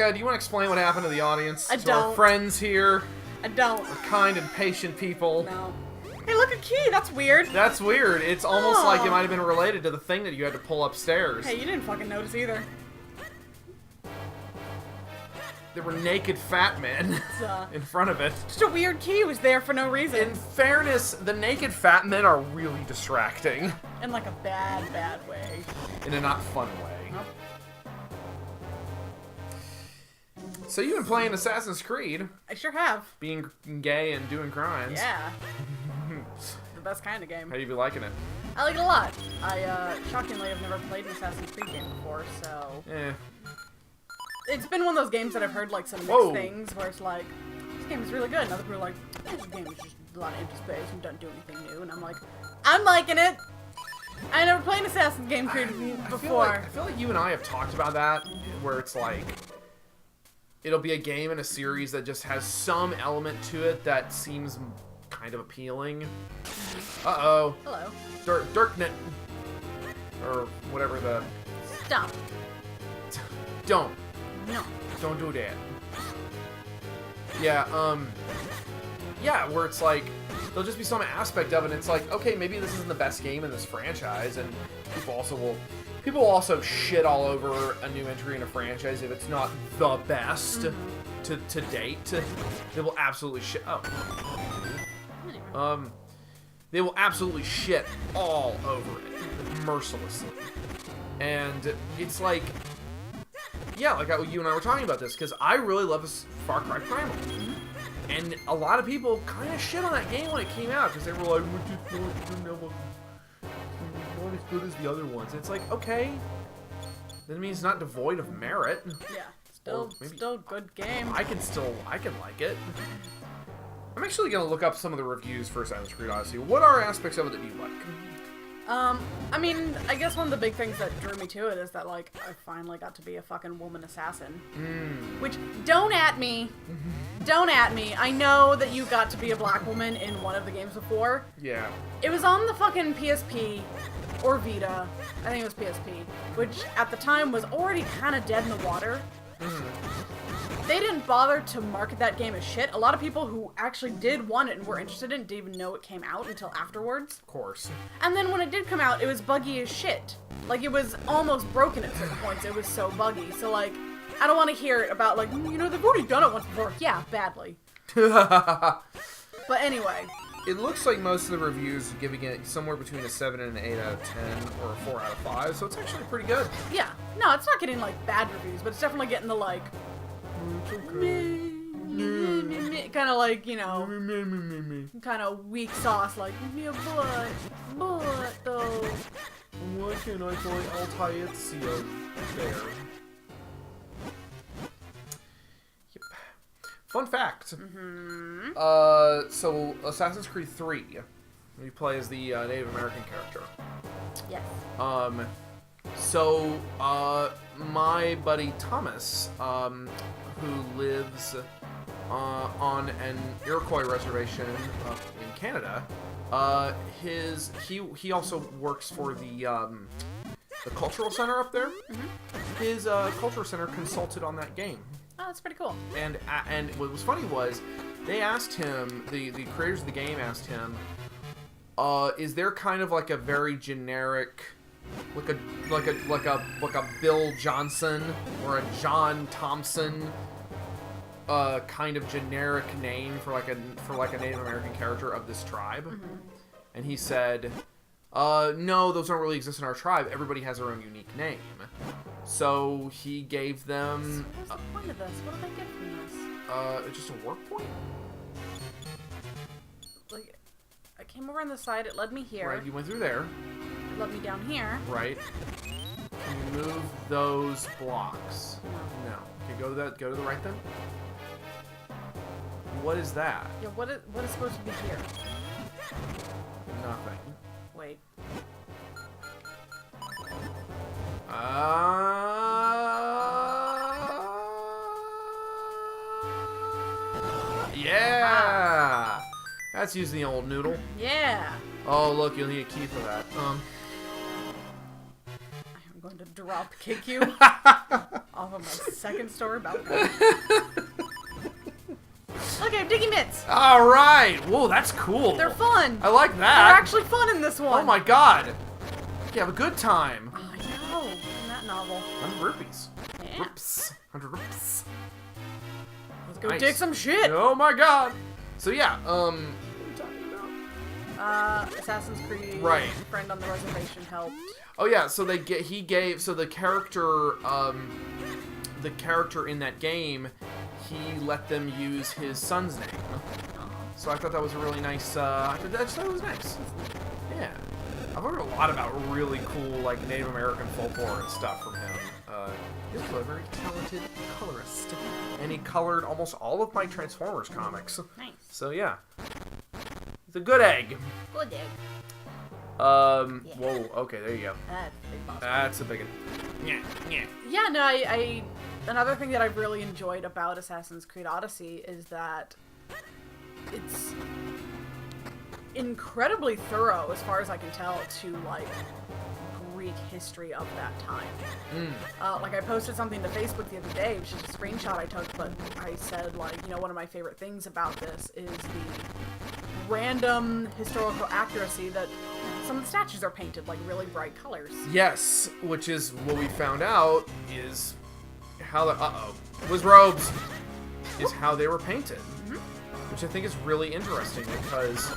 Rebecca, do you want to explain what happened to the audience? I to don't. our friends here. I don't. We're kind and patient people. No. Hey, look, a key. That's weird. That's weird. It's almost Oh. like it might have been related to the thing that you had to pull upstairs. Hey, you didn't fucking notice either. There were naked fat men It's, in front of it. just a weird key. It was there for no reason. In fairness, the naked fat men are really distracting. In like a bad, bad way. In a not fun way. Nope. So you've been playing Assassin's Creed, I sure have. being gay and doing crimes. Yeah. The best kind of game. How do you be liking it? I like it a lot. I, shockingly, have never played an Assassin's Creed game before, so... Eh. It's been one of those games that I've heard, like, some mixed Whoa. things, where it's like, this game is really good, and other people are like, this game is just a lot of empty space and doesn't do anything new, and I'm like, I'm liking it! I never played an Assassin's Creed before. I feel like you and I have talked about that, where it's like, it'll be a game in a series that just has some element to it that seems kind of appealing. Uh-oh. Hello. Dirknet. Or whatever the... Stop. Don't. No. Don't do that. Yeah, yeah, where it's like, there'll just be some aspect of it, and it's like, okay, maybe this isn't the best game in this franchise, and people will also shit all over a new entry in a franchise if it's not the best to date. They will absolutely shit. Anyway. They will absolutely shit all over it, mercilessly. And it's like, yeah, like you and I were talking about this, because I really love this Far Cry Primal. And a lot of people kind of shit on that game when it came out, because they were like, we're just not as good as the other ones. And it's like, okay, that means it's not devoid of merit. Yeah. Still a good game. I can like it. I'm actually going to look up some of the reviews for Assassin's Creed Odyssey. What are aspects of it that you like? I mean, I guess one of the big things that drew me to it is that, like, I finally got to be a fucking woman assassin. Which, don't at me. Don't at me. I know that you got to be a black woman in one of the games before. Yeah. It was on the fucking PSP, or Vita. I think it was PSP. Which, at the time, was already kind of dead in the water. They didn't bother to market that game as shit. A lot of people who actually did want it and were interested in it didn't even know it came out until afterwards. Of course. And then when it did come out, it was buggy as shit. Like, it was almost broken at certain points. It was so buggy. So, like, I don't want to hear about, like, you know, they've already done it once before. Yeah, badly. But anyway. It looks like most of the reviews are giving it somewhere between a 7 and an 8 out of 10, or a 4 out of 5, so it's actually pretty good. Yeah. No, it's not getting, like, bad reviews, but it's definitely getting the, like... kind of like, you know, kind of weak sauce, like, yeah, but, though. Why can't I play Altai Ezio there? Yep. Fun fact. So Assassin's Creed 3, you play as the Native American character. Yes. So, my buddy Thomas, who lives on an Iroquois reservation up in Canada, he also works for the cultural center up there. His cultural center consulted on that game. Oh, that's pretty cool. And what was funny was, they asked him, the creators of the game asked him, is there kind of like a very generic, like a Bill Johnson or a John Thompson kind of generic name for like a Native American character of this tribe? And he said, no, those don't really exist in our tribe. Everybody has their own unique name. So he gave them... What's the point of this? What did they get from this? Just a work point? Like, I came over on the side, it led me here. Right, you went through there. It led me down here. Right. Can you move those blocks? No. Okay, go to the right then. What is that? Yeah, what is supposed to be here? Nothing. Wait. Yeah! That's using the old noodle. Yeah. Oh, look, you'll need a key for that. I'm going to drop kick you off of my second story balcony. Look, I have Diggy Mitts. All right. Whoa, that's cool. They're fun. I like that. They're actually fun in this one. Oh my god. You have a good time. Oh, I know. In that novel. 100 rupees. Yeah. Whoops. 100 rupees. Let's go Nice. dig some shit. Oh my god. So yeah, what are you talking about? Assassin's Creed. Right. Friend on the reservation helped. Oh yeah, so the character in that game, he let them use his son's name. So I thought that was a really nice, I thought it was nice. Yeah. I've learned a lot about really cool, like, Native American folklore and stuff from him. He's a very talented colorist. And he colored almost all of my Transformers comics. Nice. So yeah. It's a good egg. Good egg. Whoa, okay, there you go. That's a big boss. That's a big one. Yeah. Yeah, no, I another thing that I've really enjoyed about Assassin's Creed Odyssey is that it's incredibly thorough, as far as I can tell, to, like, Greek history of that time. Like, I posted something to Facebook the other day, which is a screenshot I took, but I said, like, you know, one of my favorite things about this is the random historical accuracy that some of the statues are painted, like, really bright colors. Yes, which is what we found out is how the was robes is how they were painted, which I think is really interesting because,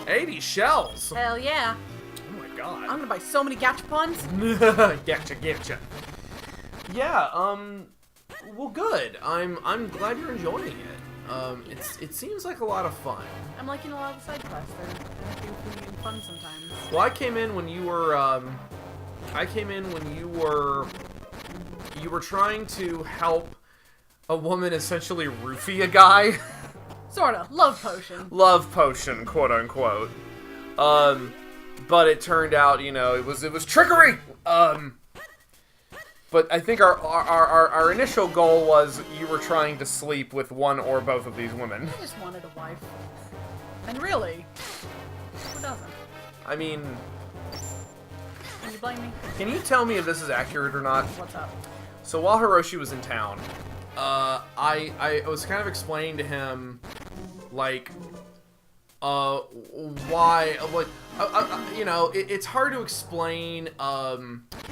80 shells. Hell yeah! Oh my god. I'm gonna buy so many gachapons. Getcha. Yeah. Well, good. I'm glad you're enjoying it. It seems like a lot of fun. I'm liking a lot of the side quests. They're goofy and fun sometimes. Well, I came in when you were trying to help a woman essentially roofie a guy. Sorta. Love potion. Love potion, quote unquote. But it turned out, you know, it was trickery. But I think our initial goal was you were trying to sleep with one or both of these women. I just wanted a wife. And really, who doesn't? I mean, Can you blame me? can you tell me if this is accurate or not? What's up? So while Hiroshi was in town, I was kind of explaining to him, like, why, like, you know, it's hard to explain,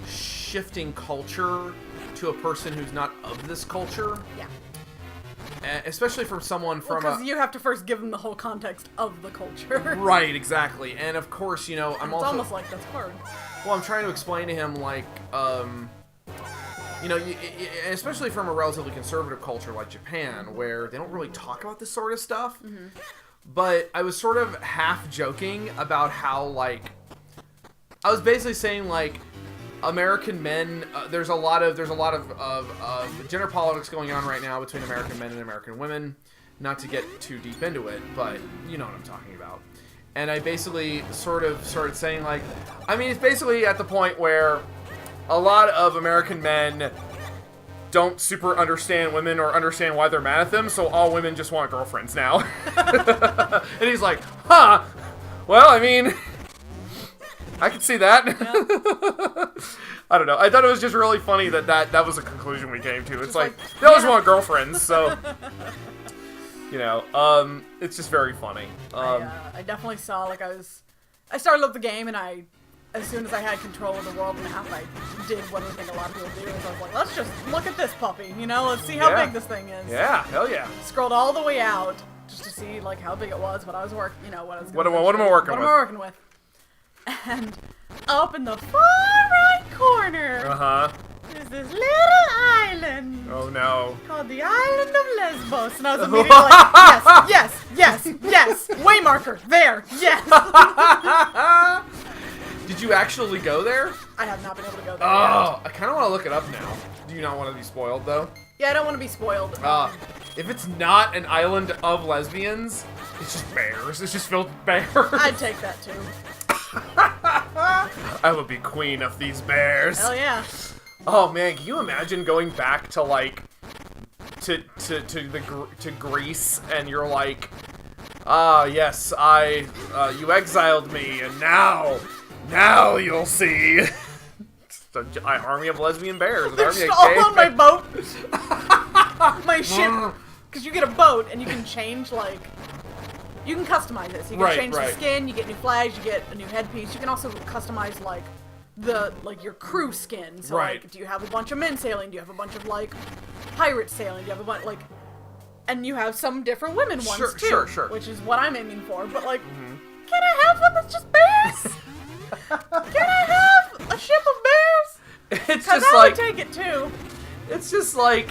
shifting culture to a person who's not of this culture. Yeah. Especially from someone from Because you have to first give them the whole context of the culture. Right, exactly. And of course, you know, It's almost like that's hard. Well, I'm trying to explain to him, like, you know, especially from a relatively conservative culture like Japan, where they don't really talk about this sort of stuff. But I was sort of half joking about how, like, I was basically saying, like, American men, there's a lot of gender politics going on right now between American men and American women. Not to get too deep into it, but you know what I'm talking about. And I basically sort of started saying, like, I mean, it's basically at the point where a lot of American men don't super understand women or understand why they're mad at them, so all women just want girlfriends now. And he's like, huh, well, I mean, I can see that. Yeah. I don't know. I thought it was just really funny that was a conclusion we came to. It's like they always want girlfriends, so you know, it's just very funny. I definitely saw, like, I started up the game, and as soon as I had control of the world map, I did what I think a lot of people do, is I was like, let's just look at this puppy, you know, let's see how big this thing is. Yeah, hell yeah. Scrolled all the way out, just to see, like, how big it was, what I was working, you know, what I was What am I working with? And up in the far right corner is this little island. Oh no. Called the Island of Lesbos. And I was immediately like, yes. Waymarker, there, yes. Did you actually go there? I have not been able to go there Oh, yet. I kind of want to look it up now. Do you not want to be spoiled, though? Yeah, I don't want to be spoiled. If it's not an island of lesbians, it's just bears. It's just filled with bears. I'd take that, too. I would be queen of these bears. Hell yeah. Oh man, can you imagine going back to like to Greece and you're like, yes, you exiled me and now Now you'll see. An army of lesbian bears. An They're army just of all gay on my bears. boat. My ship. Because you get a boat and you can change, like... You can customize it. So you can change the skin, you get new flags, you get a new headpiece. You can also customize, like, your crew skin. So, like, do you have a bunch of men sailing? Do you have a bunch of, like, pirates sailing? Do you have a bunch, like... And you have some different women ones, too. Sure. Which is what I'm aiming for. But, like, can I have one that's just bears? Can I have a ship of bears? It's just like... I would take it, too. It's just like...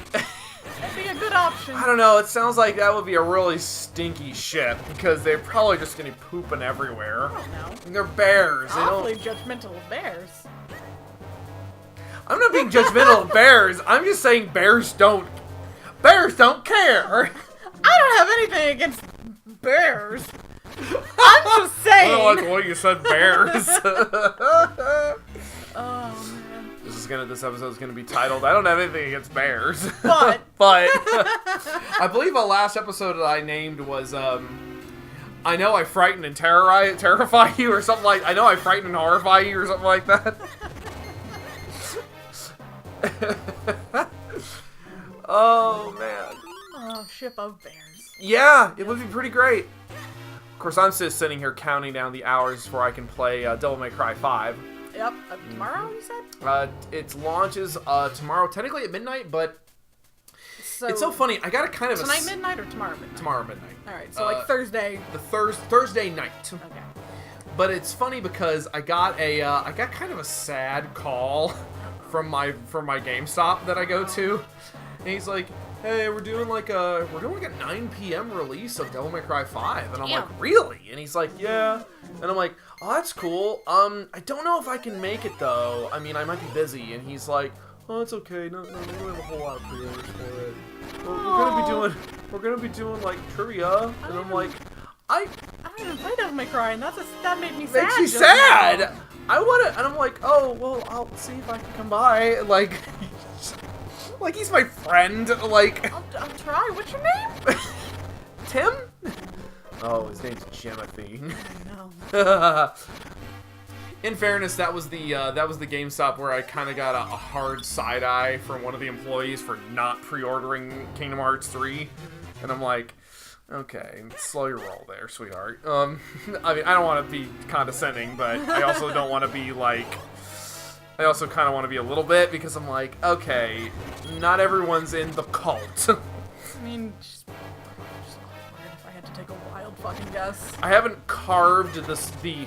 That'd be a good option. I don't know, it sounds like that would be a really stinky ship, because they're probably just gonna be pooping everywhere. I don't know. And they're bears. Awfully judgmental of bears. I'm not being judgmental of bears. I'm just saying bears don't care. I don't have anything against bears. I'm just saying. I don't like the way you said bears. Oh man. This episode's gonna be titled "I don't have anything against bears," but I believe the last episode that I named was I know I frighten and terrify you, or something like. I know I frighten and horrify you, or something like that. Oh man. Oh, ship of bears. Yeah, it would be pretty great. Of course, I'm just sitting here counting down the hours before I can play Devil May Cry 5. Yep. Tomorrow, you said? It launches tomorrow, technically at midnight, but so it's so funny. I got a kind of tonight midnight or tomorrow midnight? Tomorrow midnight. All right, so like Thursday. The Thursday night. Okay. But it's funny because I got kind of a sad call from my GameStop that I go to, and he's like, "Hey, we're doing like a 9 p.m. release of Devil May Cry 5," and I'm like, "Really?" And he's like, "Yeah," and I'm like, "Oh, that's cool. I don't know if I can make it though. I mean, I might be busy." And he's like, "Oh, it's okay. No, we don't have a whole lot of pre-orders for it. We're gonna be doing like trivia," and I'm like, I don't even play Devil May Cry, and that made me sad. Makes you sad. Now. I want to, and I'm like, "Oh, well, I'll see if I can come by." Like he's my friend. Like, I'll try. What's your name? Tim? Oh, his name's Jimothy. I know. In fairness, that was the GameStop where I kind of got a hard side eye from one of the employees for not pre-ordering Kingdom Hearts 3, and I'm like, okay, slow your roll there, sweetheart. I mean, I don't want to be condescending, but I also don't want to be like. I also kind of want to be a little bit, because I'm like, okay, not everyone's in the cult. I mean, just awkward if I had to take a wild fucking guess. I haven't carved the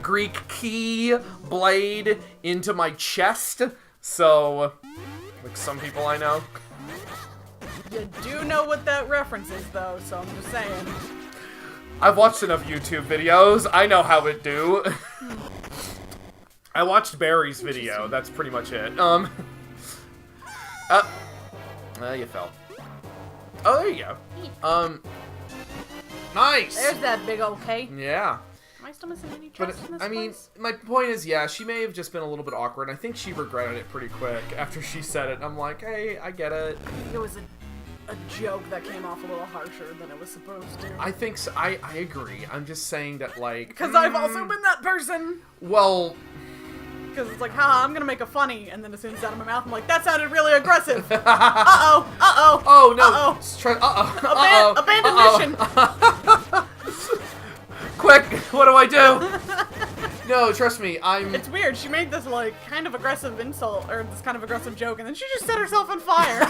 Greek key blade into my chest, so, like some people I know. You do know what that reference is, though, so I'm just saying. I've watched enough YouTube videos. I know how it do. I watched Barry's video. That's pretty much it. You fell. Oh, there you go. Nice. There's that big old K. Yeah. Am I still missing any trust in this I mean, place? my point is, yeah, she may have just been a little bit awkward. I think she regretted it pretty quick after she said it. I'm like, hey, I get it. It was a joke that came off a little harsher than it was supposed to. I think so. I agree. I'm just saying that, like... Because I've also been that person. Well... Because it's like, haha, I'm gonna make a funny, and then as soon as it's out of my mouth, I'm like, that sounded really aggressive. Uh-oh, uh-oh. Oh, no. Uh-oh. Abandoned mission. Quick, what do I do? No, trust me, It's weird, she made this, like, kind of aggressive insult, or this kind of aggressive joke, and then she just set herself on fire.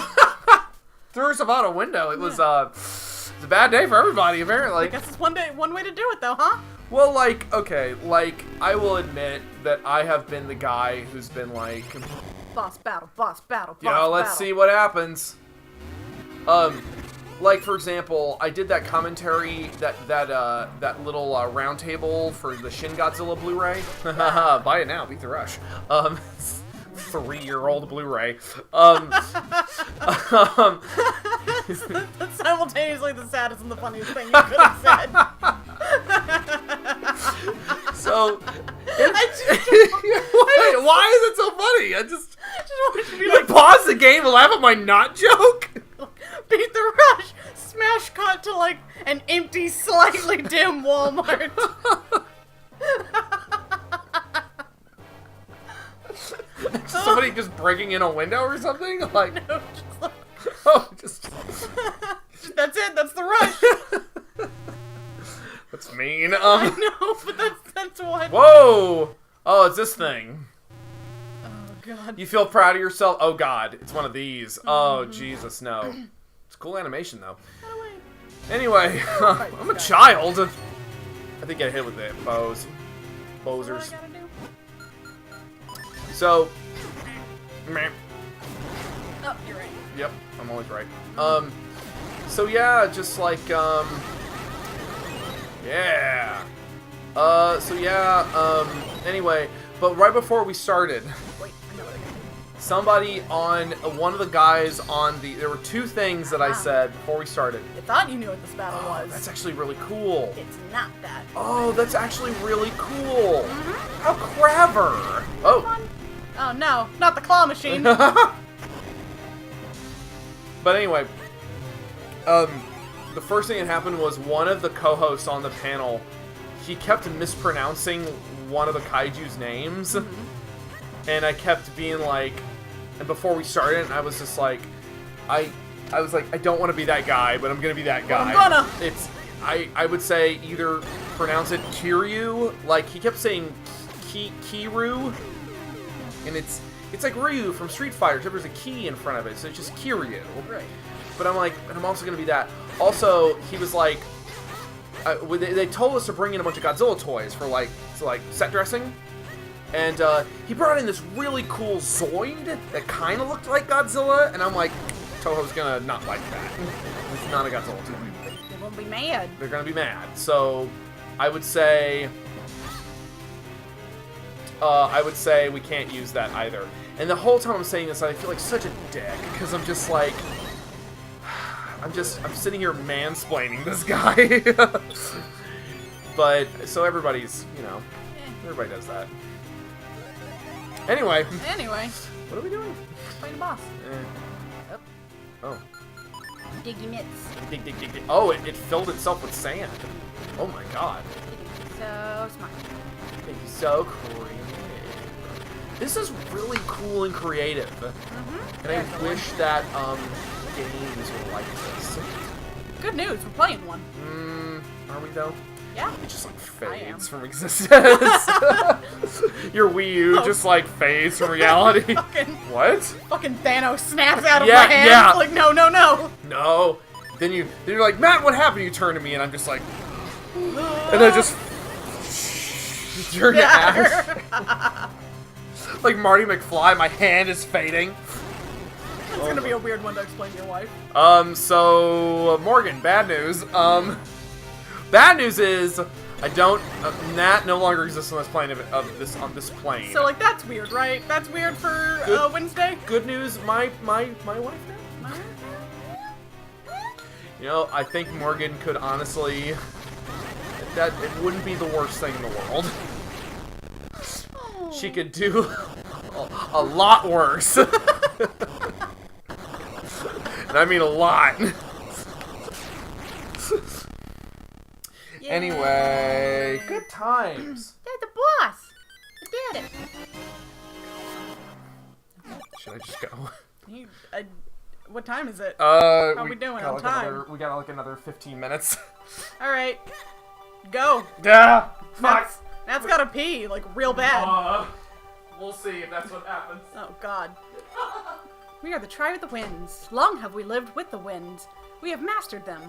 Threw herself out a window. It was, it's a bad day for everybody, apparently. I guess it's one way to do it, though, huh? Well, like, okay, like, I will admit that I have been the guy who's been like... Boss battle, let's see what happens. Like, for example, I did that commentary, that little round table for the Shin Godzilla Blu-ray. Buy it now, beat the rush. 3-year-old Blu-ray. That's simultaneously the saddest and the funniest thing you could have said. So, why is it so funny? I just wanted to be you like pause the game and laugh at my not joke. Beat the rush. Smash cut to like an empty, slightly dim Walmart. somebody just breaking in a window or something? Like, No, just like, oh, just that's it. That's the rush. that's mean. I know, but that's what. Whoa! Oh, it's this thing. Oh God. You feel proud of yourself? Oh God, it's one of these. Oh Jesus, no. It's cool animation though. Oh, wait. Anyway, I'm a child. I think I hit with it. Bows. What I Bozers. gotta do? So, meh. Oh, you're right. Yep, I'm always right. So yeah, just like, yeah. Anyway, but right before we started, Wait, I know what I gotta do. somebody on, one of the guys on the, there were two things that I said before we started. You thought you knew what this battle Oh, was. that's actually really cool. It's not that. Oh, that's actually really cool. Mm-hmm. How clever. Oh. Fun. Oh no, not the claw machine. But anyway, the first thing that happened was one of the co-hosts on the panel, he kept mispronouncing one of the kaiju's names, and I kept being like, and before we started, I was just like, I was like, I don't want to be that guy, but I'm gonna be that guy. I'm gonna. It's, I would say either pronounce it Kiryu, like he kept saying Kiru, and it's like Ryu from Street Fighter, except there's a key in front of it, so it's just Kiryu. Right. But I'm like, and I'm also gonna be that. Also, he was like, they told us to bring in a bunch of Godzilla toys for like set dressing, and he brought in this really cool Zoid that kind of looked like Godzilla, and I'm like, Toho's gonna not like that. It's not a Godzilla toy. They won't be mad. They're gonna be mad. So, I would say we can't use that either. And the whole time I'm saying this, I feel like such a dick because I'm just like, I'm sitting here mansplaining this guy. But so everybody's, everybody does that. Anyway, Anyway, what are we doing? fight a boss. Oh, Diggy mitts. dig, dig, dig, dig. Oh, it filled itself with sand. Oh my god. So smart. Thank you. So creative. This is really cool and creative. And I wish that games were like this. Good news, we're playing one. Are we though? Yeah. It just like I am. fades from existence. Your Wii U just like fades from reality. What? Fucking Thanos snaps out of Yeah, my hands. yeah. Like, no. No. Then you're like, Matt, what happened? You turn to me and I'm just like, and then just turn to ash. Like Marty McFly, my hand is fading. It's gonna be a weird one to explain to your wife. So Morgan, bad news. Bad news is I don't. Nat no longer exists on this plane on this plane. So like that's weird, right? That's weird for Good. Wednesday. Good news, my wife now. I think Morgan could honestly. That it wouldn't be the worst thing in the world. She could do a lot worse. And I mean a lot. Yeah. Anyway, good times. They're the boss. I did it. Should I just go? What time is it? How are we doing on time? We got like another 15 minutes. All right, go. Yeah. Fuck. Nat's gotta pee like real bad. We'll see if that's what happens. Oh God. We are the tribe of the winds. Long have we lived with the winds. We have mastered them.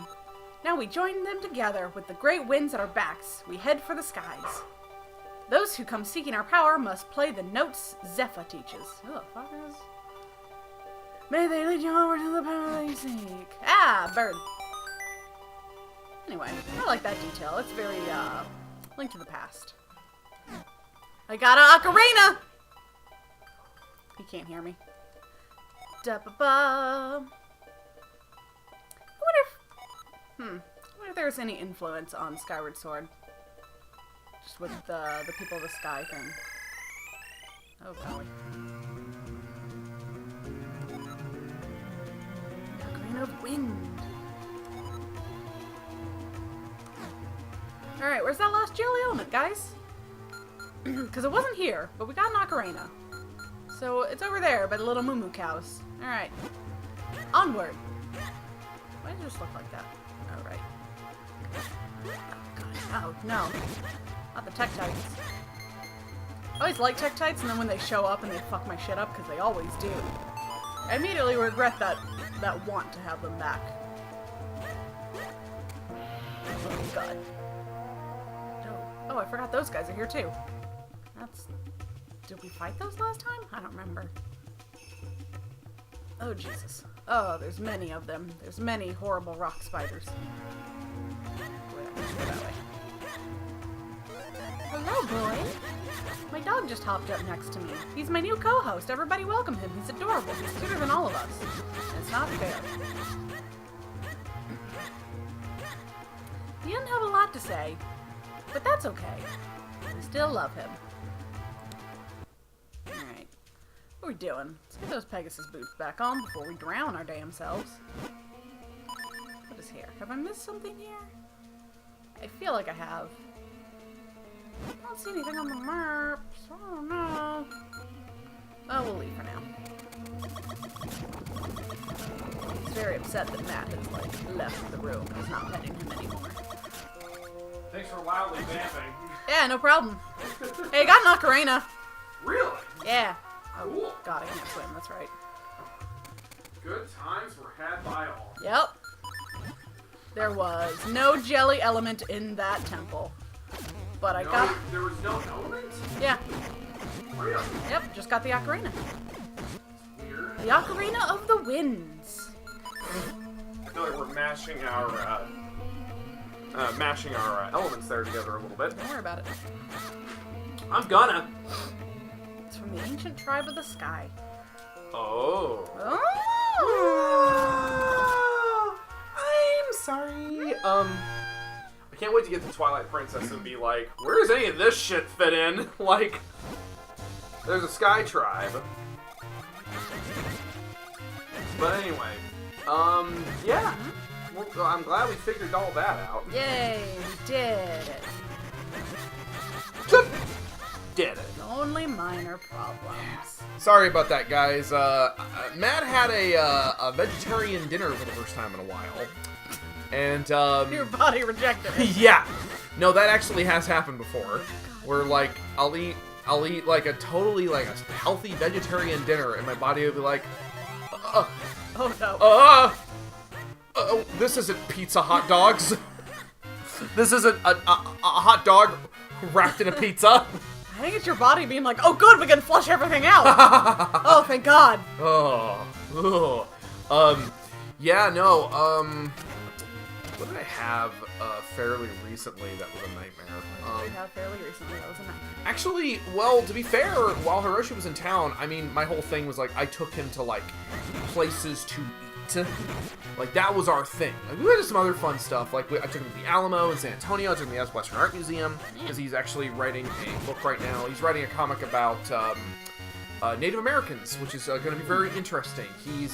Now we join them together with the great winds at our backs. We head for the skies. Those who come seeking our power must play the notes Zephyr teaches. Oh, fuckers. May they lead you over to the power they seek. Ah, bird. Anyway, I like that detail. It's very, Link to the Past. I got an ocarina! He can't hear me. Da-ba-ba. I wonder if there's any influence on Skyward Sword. Just with the people of the sky thing. Oh golly. Ocarina of Wind. Alright, where's that last jelly element, guys? Because it wasn't here, but we got an ocarina. So it's over there by the little moo cows. Alright. Onward. Why does it just look like that? Alright. Oh, no. Not the Tektites. I always like Tektites, and then when they show up and they fuck my shit up, because they always do. I immediately regret that want to have them back. Oh, God. Oh, I forgot those guys are here, too. Did we fight those last time? I don't remember. Oh, Jesus. Oh, there's many of them. There's many horrible rock spiders. Go that way. Hello, boy. My dog just hopped up next to me. He's my new co-host. Everybody welcome him. He's adorable. He's cuter than all of us. And it's not fair. He didn't have a lot to say, but that's okay. We still love him. Alright. What are we doing? Let's get those Pegasus boots back on before we drown our damn selves. What is here? Have I missed something here? I feel like I have. I don't see anything on the map, so I don't know. Oh, we'll leave for now. He's very upset that Matt has, like, left the room. He's not petting him anymore. Thanks for loudly vamping. Yeah, no problem. Hey, got an ocarina. Really? Yeah. Cool. Oh, God, I can't swim. That's right. Good times were had by all. Yep. There was no jelly element in that temple. But I got... There was no element? Yeah. Really? Yep, just got the ocarina. Weird. The Ocarina of the Winds. I feel like we're mashing our elements there together a little bit. Don't worry about it. I'm gonna. It's from the ancient tribe of the sky. Oh. Oh! I'm sorry. I can't wait to get to Twilight Princess and be like, where does any of this shit fit in? Like, there's a sky tribe. But anyway, yeah. Well, I'm glad we figured all that out. Yay, we did it. Did it. Only minor problems. Sorry about that, guys. Matt had a vegetarian dinner for the first time in a while. And, Your body rejected it. yeah. No, that actually has happened before. Where, like, I'll eat, like, a totally, like, a healthy vegetarian dinner, and my body will be like, oh, no. this isn't pizza hot dogs. This isn't a hot dog wrapped in a pizza. I think it's your body being like, oh, good, we can flush everything out. Oh, thank God. Yeah, no, what did I have fairly recently that was a nightmare? What did we have fairly recently that was a nightmare? Actually, well, to be fair, while Hiroshi was in town, I mean, my whole thing was like, I took him to, like, places to eat. Like, that was our thing. Like, we went to some other fun stuff. Like, I took him to the Alamo in San Antonio. I took him to the Western Art Museum, because he's actually writing a book right now. He's writing a comic about Native Americans, which is going to be very interesting. He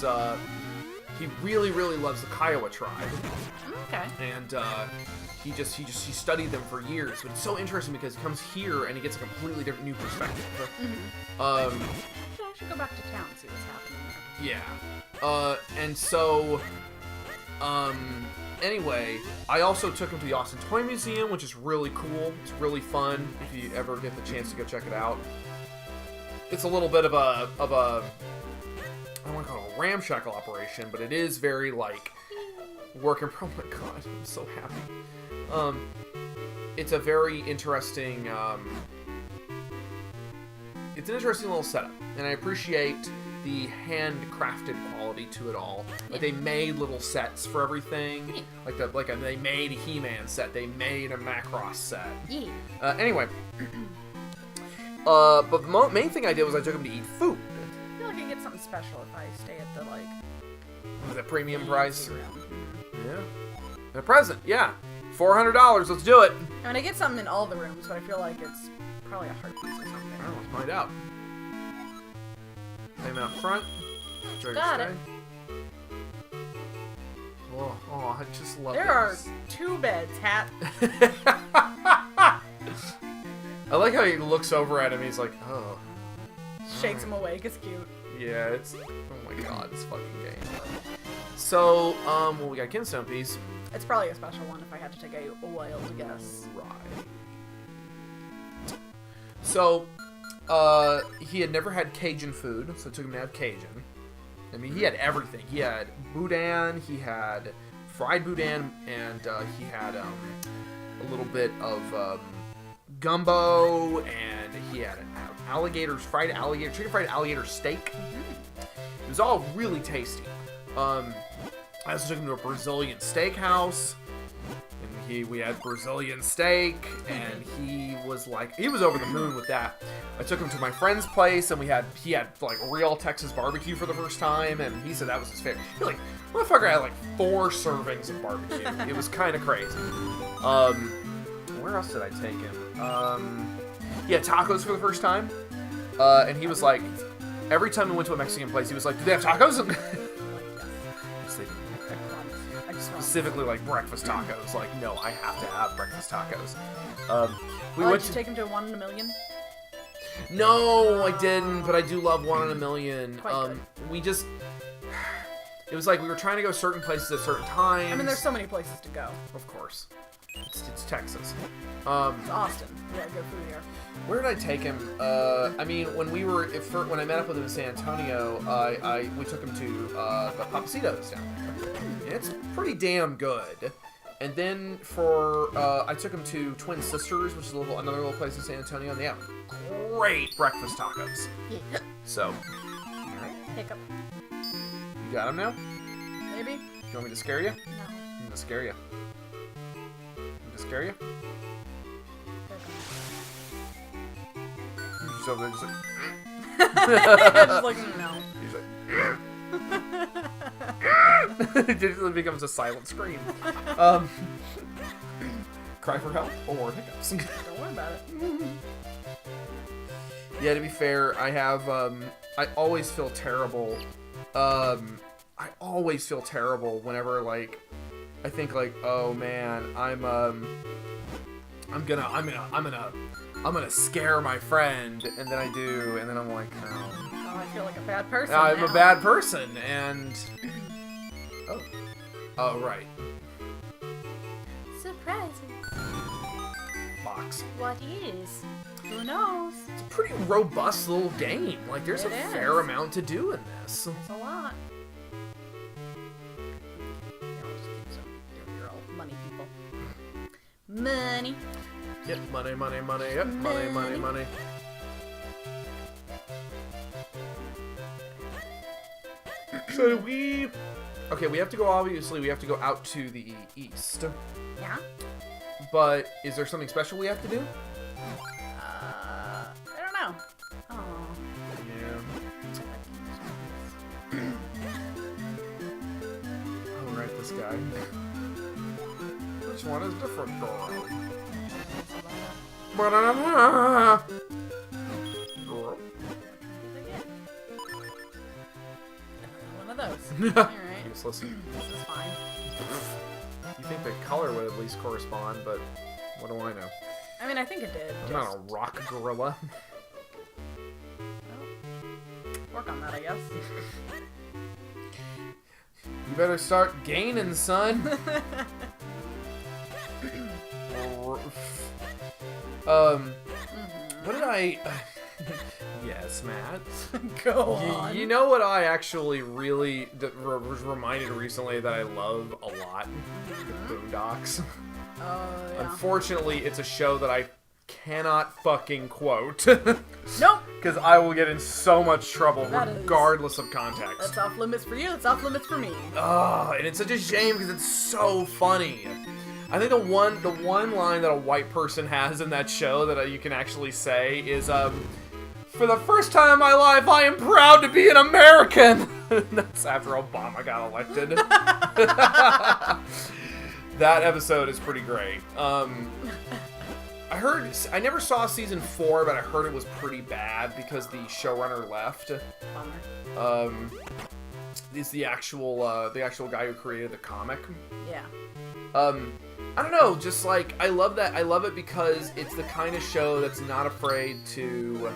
really, really loves the Kiowa tribe. Okay. And he studied them for years. But it's so interesting because he comes here and he gets a completely different new perspective. I should go back to town and see what's happening there. Yeah. And so, anyway, I also took him to the Austin Toy Museum, which is really cool. It's really fun if you ever get the chance to go check it out. It's a little bit of a I don't want to call it a ramshackle operation, but it is very, like, working. Oh my god, I'm so happy. It's a very interesting, it's an interesting little setup, and I appreciate the handcrafted quality to it all. Like, they made little sets for everything. They made a He-Man set. They made a Macross set. Anyway, but the main thing I did was I took him to eat food. I feel like I get something special if I stay at the, like... The premium price? Yeah. And a present, yeah. $400, let's do it. I mean, I get something in all the rooms, but I feel like it's probably a heart piece or something. I don't know, let's find out. Name out front. Got it. Oh, I just love There are 2 beds, Hat. I like how he looks over at him, he's like, oh. shakes him awake. It's cute. Yeah, it's... Oh my god, this fucking game. So, well, we got Kinstone piece. It's probably a special one if I had to take a wild guess. Right. So, he had never had Cajun food, so it took him to have Cajun. I mean, he had everything. He had boudin, he had fried boudin, and he had a little bit of gumbo, and he had chicken fried alligator steak. It was all really tasty. I also took him to a Brazilian steakhouse, and we had Brazilian steak, and he was over the moon with that. I took him to my friend's place, and he had like real Texas barbecue for the first time, and he said that was his favorite. He's like, motherfucker had like 4 servings of barbecue. It was kind of crazy. Where else did I take him? He had tacos for the first time, and he was like, every time we went to a Mexican place, he was like, do they have tacos? Specifically like breakfast tacos. Like, no, I have to have breakfast tacos. Did you take him to 1 in a million? No, I didn't, but I do love 1 in a million. Quite good. It was like we were trying to go certain places at certain times. I mean, there's so many places to go. Of course. It's Texas. It's Austin. Yeah, good food here. Where did I take him? I mean, when I met up with him in San Antonio, we took him to the Papacitos down there. And it's pretty damn good. And then I took him to Twin Sisters, which is another little place in San Antonio, and they have great breakfast tacos. Yeah. So, all right. Hiccup. You got him now? Maybe. You want me to scare you? No. I'm gonna scare you. Scare you? He's over there just like... just like, no. He's like... It usually becomes a silent scream. Cry for help or hiccups. Don't worry about it. Yeah, to be fair, I have... I always feel terrible. I always feel terrible whenever, like... I think like, oh man, I'm gonna scare my friend, and then I do, and then I'm like, oh. Oh, I feel like a bad person. I'm now. a bad person, and oh right. Surprises. Box. What is? Who knows? It's a pretty robust little game. Like, there's a fair amount to do in this. It's a lot. Money. Yep, money, money, money. Yep, money, money, money. So we have to go, obviously, we have to go out to the east. Yeah? But is there something special we have to do? I don't know. Oh. Yeah. Oh, right, this guy. Which one is different, girl? Girl. One of those. Alright. Useless. This is fine. You think the color would at least correspond, but what do I know? I mean, I think it did. I'm not a rock gorilla. Well, work on that, I guess. You better start gaining, son. What did I... Yes, Matt. Go on. You know what I actually really was reminded recently that I love a lot? The Boondocks. Oh, yeah. Unfortunately, it's a show that I cannot fucking quote. Nope. Because I will get in so much trouble regardless of context. That's off limits for you, that's off limits for me. And it's such a shame because it's so funny. I think the one line that a white person has in that show that you can actually say is, for the first time in my life, I am proud to be an American. That's after Obama got elected. That episode is pretty great. I never saw season 4, but I heard it was pretty bad because the showrunner left. Bummer. Is the actual guy who created the comic. Yeah. I don't know, just like, I love that. I love it because it's the kind of show that's not afraid to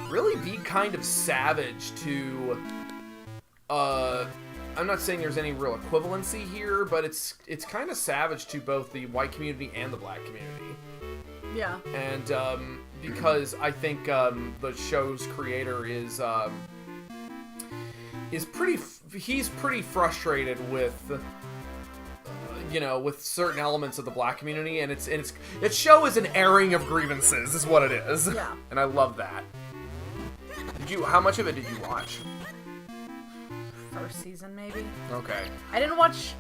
really be kind of savage to, I'm not saying there's any real equivalency here, but it's kind of savage to both the white community and the black community. Yeah. And, because I think, the show's creator is he's pretty frustrated with, you know, with certain elements of the black community, and its show is an airing of grievances, is what it is. Yeah. And I love that. How much of it did you watch? First season, maybe. Okay. I didn't watch.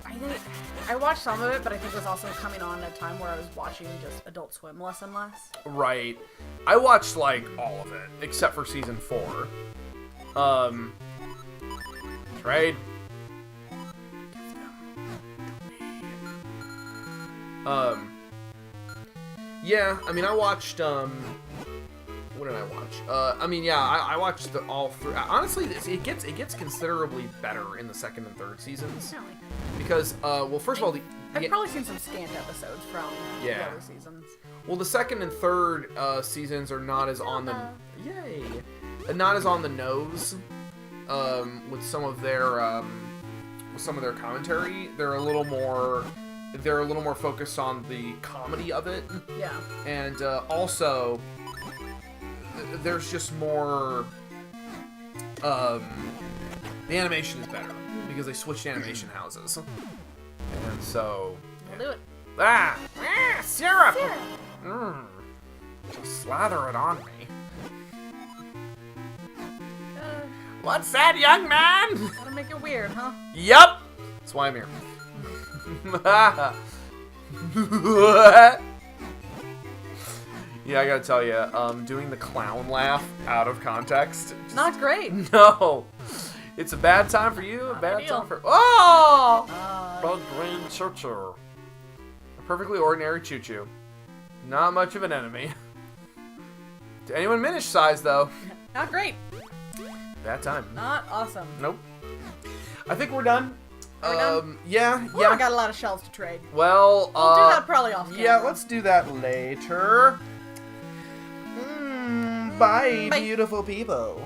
I watched some of it, but I think it was also coming on at a time where I was watching just Adult Swim less and less. Right. I watched like all of it except for season 4. Trade. Yeah. I mean, I watched. What did I watch? I mean, yeah, I watched all through. Honestly, it gets considerably better in the second and third seasons. Really? Because, well, first of all, I've probably seen some scant episodes from the other seasons. Well, the second and third seasons are not as on the not as on the nose with some of their commentary. They're a little more focused on the comedy of it. Yeah. And also, there's just more. The animation is better because they switched animation houses, and so. We'll do it. Syrup! Syrup. Just slather it on me. What's that, young man? Gotta make it weird, huh? Yup. That's why I'm here. Yeah, I gotta tell you, doing the clown laugh out of context. Not great. No. It's a bad time for you, a bad time for... Oh! Bug green choo-choo. A perfectly ordinary choo-choo. Not much of an enemy. To anyone Minish size, though. Not great. Bad time. Not awesome. Nope. I think we're done. Are we done? Yeah. I got a lot of shells to trade. Well, We'll do that probably off camera. Yeah, let's do that later. Bye, beautiful people.